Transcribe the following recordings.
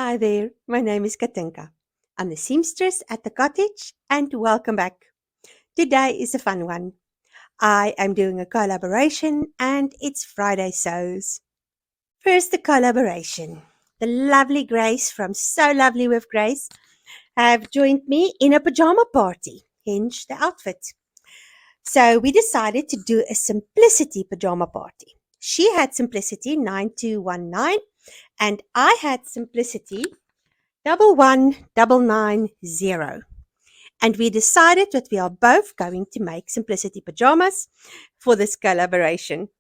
Hi there, my name is Katinka. I'm the seamstress at the cottage and welcome back. Today is a fun one. I am doing a collaboration and it's Friday Sews. First, the collaboration. The lovely Grace from So Lovely with Grace have joined me in a pajama party, hence the outfit. So we decided to do a simplicity pajama party. She had simplicity 9219 and I had simplicity 11990. And we decided that we are both going to make simplicity pajamas for this collaboration.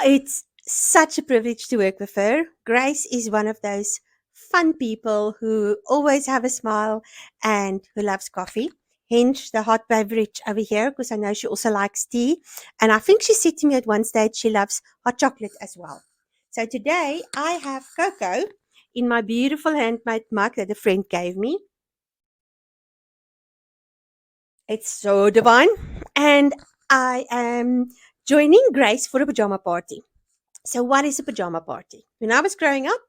It's such a privilege to work with her. Grace is one of those fun people who always have a smile and who loves coffee. Hence the hot beverage over here, because I know she also likes tea. And I think she said to me at one stage she loves hot chocolate as well. So today I have cocoa in my beautiful handmade mug that a friend gave me. It's so divine. And I am joining Grace for a pajama party. So, what is a pajama party? When I was growing up,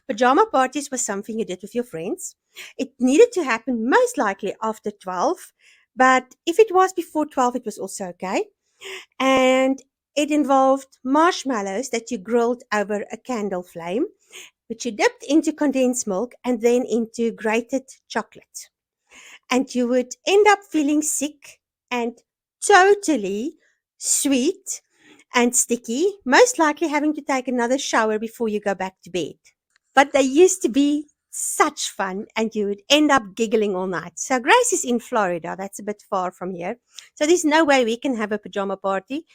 pajama parties was something you did with your friends. It needed to happen most likely after 12, but if it was before 12, it was also okay. And it involved marshmallows that you grilled over a candle flame, which you dipped into condensed milk and then into grated chocolate. And you would end up feeling sick and totally sweet and sticky, most likely having to take another shower before you go back to bed. But they used to be such fun, and you would end up giggling all night. So Grace is in Florida. That's a bit far from here. So there's no way we can have a pajama party,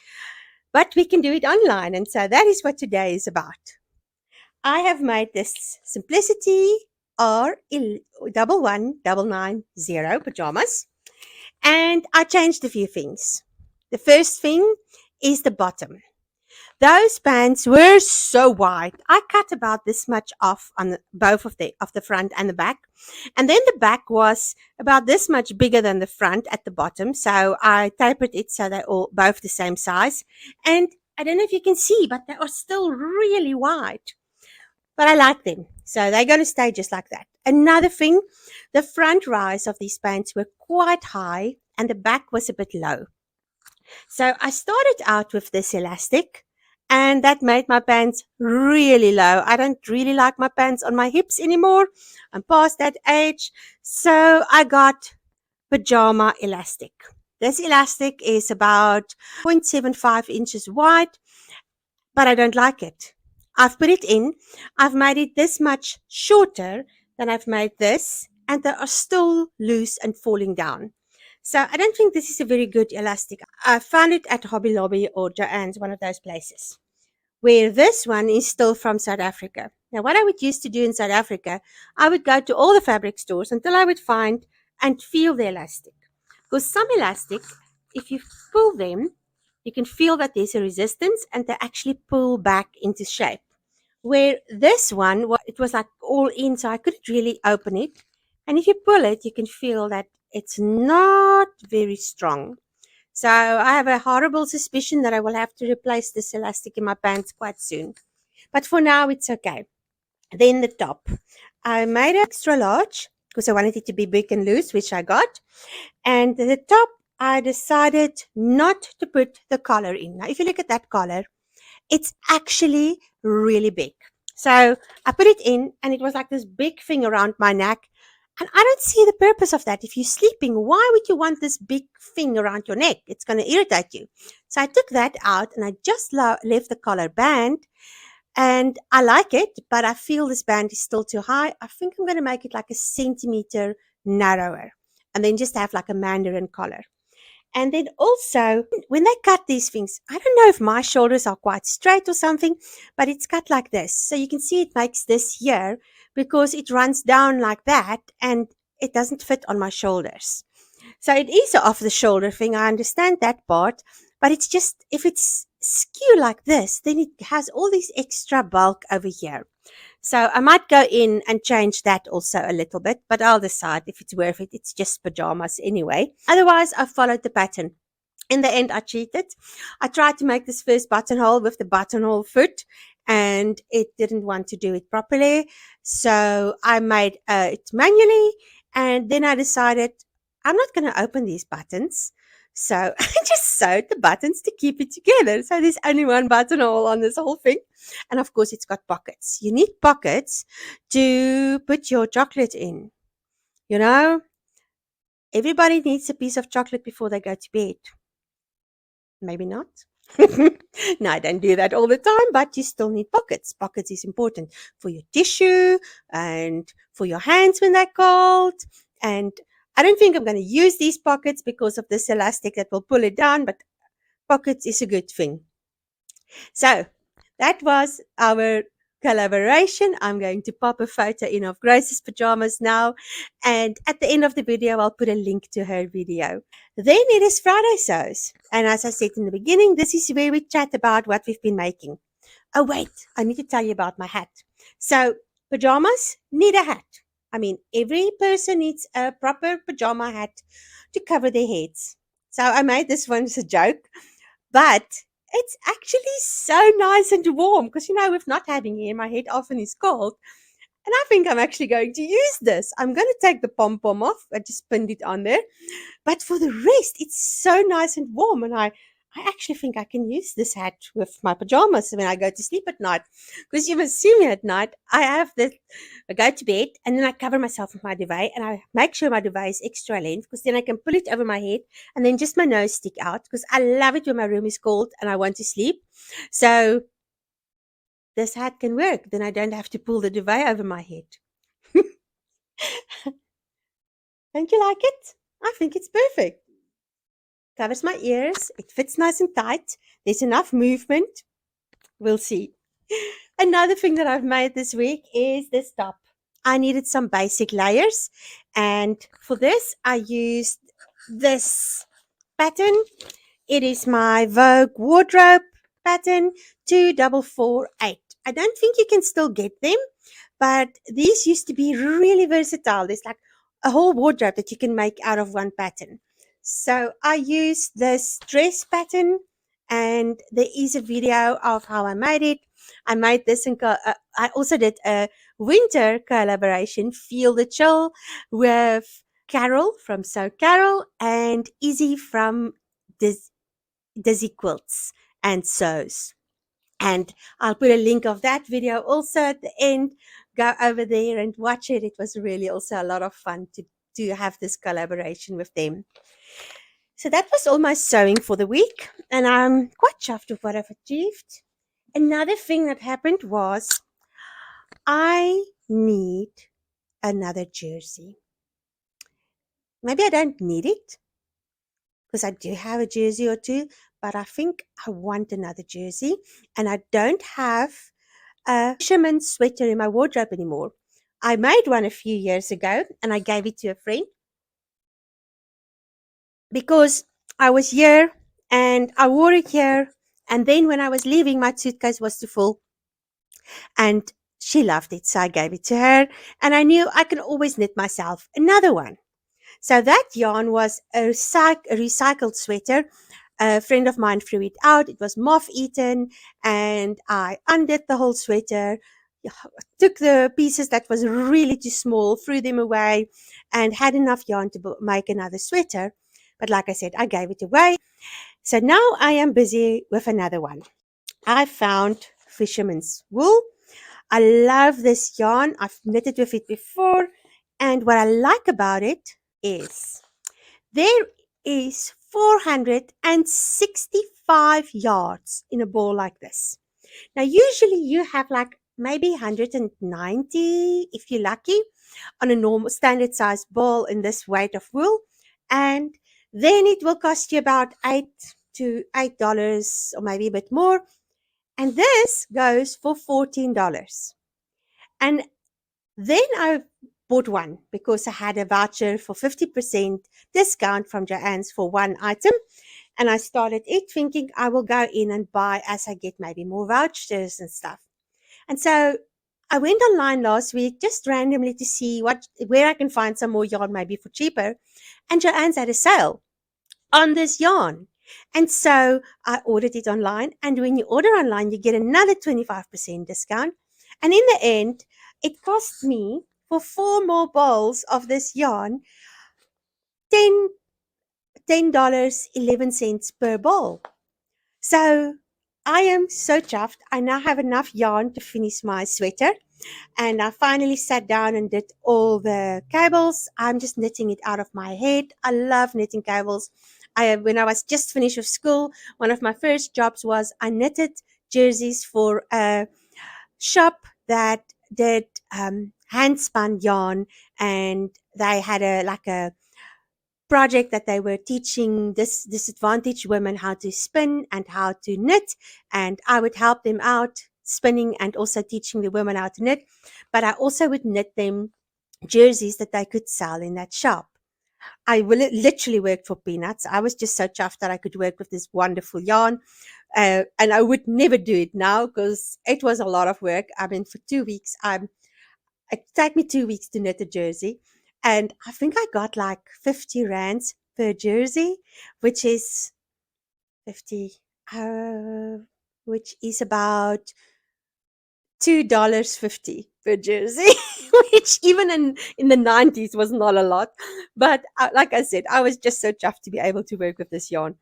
but we can do it online. And so that is what today is about. I have made this Simplicity R11990 pajamas, and I changed a few things. The first thing is the bottom. Those pants were so wide. I cut about this much off on both of the front and the back. And then the back was about this much bigger than the front at the bottom. So I tapered it so they're all both the same size. And I don't know if you can see, but they are still really wide. But I like them. So they're going to stay just like that. Another thing, the front rise of these pants were quite high and the back was a bit low. So I started out with this elastic and that made my pants really low. I don't really like my pants on my hips anymore. I'm past that age. So I got pajama elastic. This elastic is about 0.75 inches wide, but I don't like it. I've put it in. I've made it this much shorter than I've made this, and they are still loose and falling down. So I don't think this is a very good elastic. I found it at Hobby Lobby or Joann's, one of those places. Where this one is still from South Africa. Now, what I would used to do in South Africa, I would go to all the fabric stores until I would find and feel the elastic. Because some elastic, if you pull them, you can feel that there's a resistance and they actually pull back into shape. Where this one, it was like all in, so I couldn't really open it. And if you pull it, you can feel that it's not very strong. So I have a horrible suspicion that I will have to replace this elastic in my pants quite soon. But for now, it's okay. Then the top. I made it extra large because I wanted it to be big and loose, which I got. And the top, I decided not to put the collar in. Now, if you look at that collar, it's actually really big. So I put it in and it was like this big thing around my neck. And I don't see the purpose of that. If you're sleeping, why would you want this big thing around your neck? It's going to irritate you. So I took that out and I just left the collar band. And I like it, but I feel this band is still too high. I think I'm going to make it like a centimeter narrower. And then just have like a mandarin collar. And then also, when they cut these things, I don't know if my shoulders are quite straight or something, but it's cut like this. So you can see it makes this here because it runs down like that and it doesn't fit on my shoulders. So it is an off the shoulder thing. I understand that part, but it's just, if it's skew like this, then it has all this extra bulk over here. So I might go in and change that also a little bit, but I'll decide if it's worth it. It's just pajamas anyway. Otherwise, I followed the pattern. In the end, I cheated. I tried to make this first buttonhole with the buttonhole foot, and it didn't want to do it properly. So I made it manually, and then I decided I'm not going to open these buttons. So I just sewed the buttons to keep it together. So there's only one buttonhole on this whole thing. And of course, it's got pockets. You need pockets to put your chocolate in. You know, everybody needs a piece of chocolate before they go to bed. Maybe not. No, I don't do that all the time, but you still need pockets. Pockets is important for your tissue and for your hands when they're cold. And I don't think I'm going to use these pockets because of this elastic that will pull it down, but pockets is a good thing. So that was our collaboration. I'm going to pop a photo in of Grace's pajamas now. And at the end of the video, I'll put a link to her video. Then it is Friday Sews. And as I said in the beginning, this is where we chat about what we've been making. Oh, wait, I need to tell you about my hat. So pajamas need a hat. I mean, every person needs a proper pajama hat to cover their heads. So I made this one as a joke, but it's actually so nice and warm because, with not having hair, my head often is cold. And I think I'm actually going to use this. I'm going to take the pom-pom off. I just pinned it on there. But for the rest, it's so nice and warm. And I actually think I can use this hat with my pajamas when I go to sleep at night. Because you must see me at night. I go to bed and then I cover myself with my duvet. And I make sure my duvet is extra length because then I can pull it over my head and then just my nose stick out. Because I love it when my room is cold and I want to sleep. So this hat can work. Then I don't have to pull the duvet over my head. Don't you like it? I think it's perfect. Covers my ears. It fits nice and tight. There's enough movement. We'll see. Another thing that I've made this week is this top. I needed some basic layers. And for this, I used this pattern. It is my Vogue wardrobe pattern 2448. I don't think you can still get them, but these used to be really versatile. There's like a whole wardrobe that you can make out of one pattern. So I used this dress pattern, and there is a video of how I made it. I made this and I also did a winter collaboration, Feel the Chill, with Carol from Sew Carol and Izzy from Dizzy Quilts and Sews. And I'll put a link of that video also at the end. Go over there and watch it. It was really also a lot of fun to have this collaboration with them. So that was all my sewing for the week, and I'm quite chuffed with what I've achieved. Another thing that happened was I need another jersey. Maybe I don't need it because I do have a jersey or two, but I think I want another jersey, and I don't have a fisherman's sweater in my wardrobe anymore. I made one a few years ago and I gave it to a friend because I was here and I wore it here. And then when I was leaving, my suitcase was too full and she loved it. So I gave it to her and I knew I can always knit myself another one. So that yarn was a recycled sweater. A friend of mine threw it out. It was moth-eaten, and I undid the whole sweater, took the pieces that was really too small, threw them away, and had enough yarn to make another sweater. But like I said, I gave it away. So now I am busy with another one. I found fisherman's wool. I love this yarn. I've knitted with it before. And what I like about it is there is 465 yards in a ball like this. Now, usually you have like maybe 190, if you're lucky, on a normal standard size ball in this weight of wool. And then it will cost you about $8 or maybe a bit more. And this goes for $14. And then I bought one because I had a voucher for 50% discount from Joann's for one item. And I started it thinking I will go in and buy as I get maybe more vouchers and stuff. And so I went online last week just randomly to see where I can find some more yarn maybe for cheaper. And Joann's had a sale on this yarn. And so I ordered it online. And when you order online, you get another 25% discount. And in the end, it cost me for 4 more bowls of this yarn, 10 $10.11 per bowl. So I am so chuffed. I now have enough yarn to finish my sweater. And I finally sat down and did all the cables. I'm just knitting it out of my head. I love knitting cables. When I was just finished with school, one of my first jobs was I knitted jerseys for a shop that did hand spun yarn, and they had a project that they were teaching this disadvantaged women how to spin and how to knit, and I would help them out spinning and also teaching the women how to knit, but I also would knit them jerseys that they could sell in that shop. I will literally worked for peanuts. I was just so chuffed that I could work with this wonderful yarn, and I would never do it now because it was a lot of work. I mean, for 2 weeks, it took me 2 weeks to knit a jersey, and I think I got like 50 rands per jersey, which is 50, which is about $2.50 per jersey, which even in the 90s was not a lot. But like I said, I was just so chuffed to be able to work with this yarn.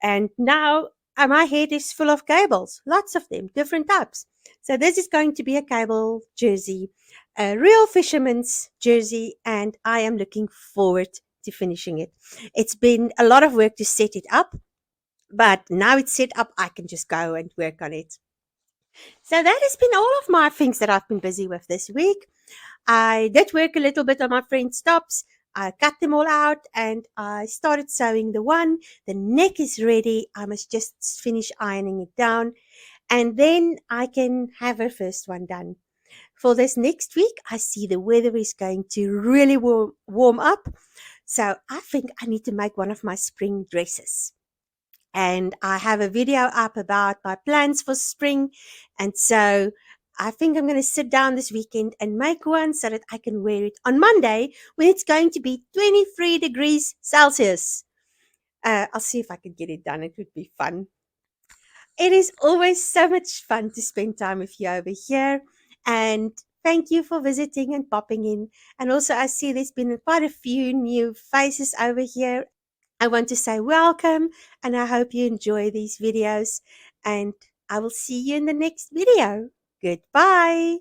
And now my head is full of cables, lots of them, different types. So this is going to be a cable jersey, a real fisherman's jersey, and I am looking forward to finishing it. It's been a lot of work to set it up, but now it's set up, I can just go and work on it. So that has been all of my things that I've been busy with this week. I did work a little bit on my friend's tops. I cut them all out and I started sewing the one. The neck is ready. I must just finish ironing it down, and then I can have her first one done. For this next week, I see the weather is going to really warm up. So I think I need to make one of my spring dresses. And I have a video up about my plans for spring. And so I think I'm going to sit down this weekend and make one so that I can wear it on Monday when it's going to be 23 degrees Celsius. I'll see if I can get it done. It would be fun. It is always so much fun to spend time with you over here. And thank you for visiting and popping in. And also, I see there's been quite a few new faces over here. I want to say welcome, and I hope you enjoy these videos, and I will see you in the next video. Goodbye.